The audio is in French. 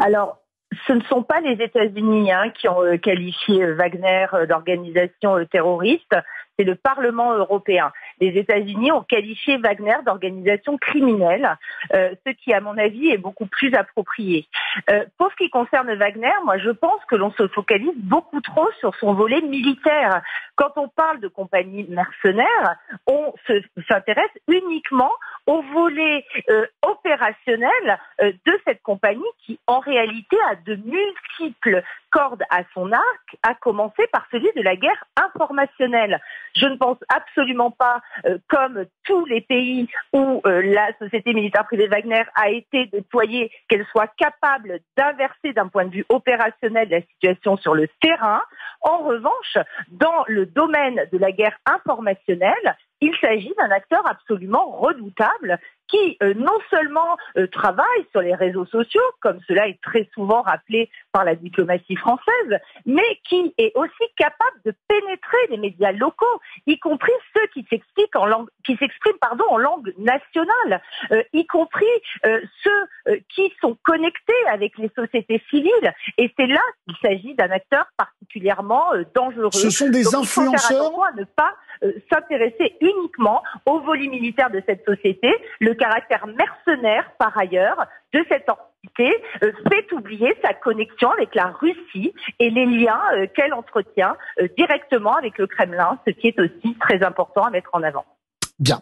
Alors, ce ne sont pas les États-Unis qui ont qualifié Wagner d'organisation terroriste, c'est le Parlement européen. Les États-Unis ont qualifié Wagner d'organisation criminelle, ce qui, à mon avis, est beaucoup plus approprié. Pour ce qui concerne Wagner, moi, je pense que l'on se focalise beaucoup trop sur son volet militaire. Quand on parle de compagnie mercenaire, on s'intéresse uniquement au volet opérationnel de cette compagnie qui, en réalité, a de multiples cordes à son arc, à commencer par celui de la guerre informationnelle. Je ne pense absolument pas, comme tous les pays où la société militaire privée Wagner a été déployée, qu'elle soit capable d'inverser d'un point de vue opérationnel la situation sur le terrain. En revanche, dans le domaine de la guerre informationnelle, il s'agit d'un acteur absolument redoutable qui non seulement travaille sur les réseaux sociaux, comme cela est très souvent rappelé par la diplomatie française, mais qui est aussi capable de pénétrer les médias locaux, y compris ceux qui s'expriment en langue nationale, y compris ceux qui sont connectés avec les sociétés civiles. Et c'est là qu'il s'agit d'un acteur particulièrement dangereux. Ce sont des influenceurs. Il faut faire attention à ne pas s'intéresser uniquement au volet militaire de cette société. Le caractère mercenaire, par ailleurs, de cette entité fait oublier sa connexion avec la Russie et les liens qu'elle entretient directement avec le Kremlin, ce qui est aussi très important à mettre en avant. Bien.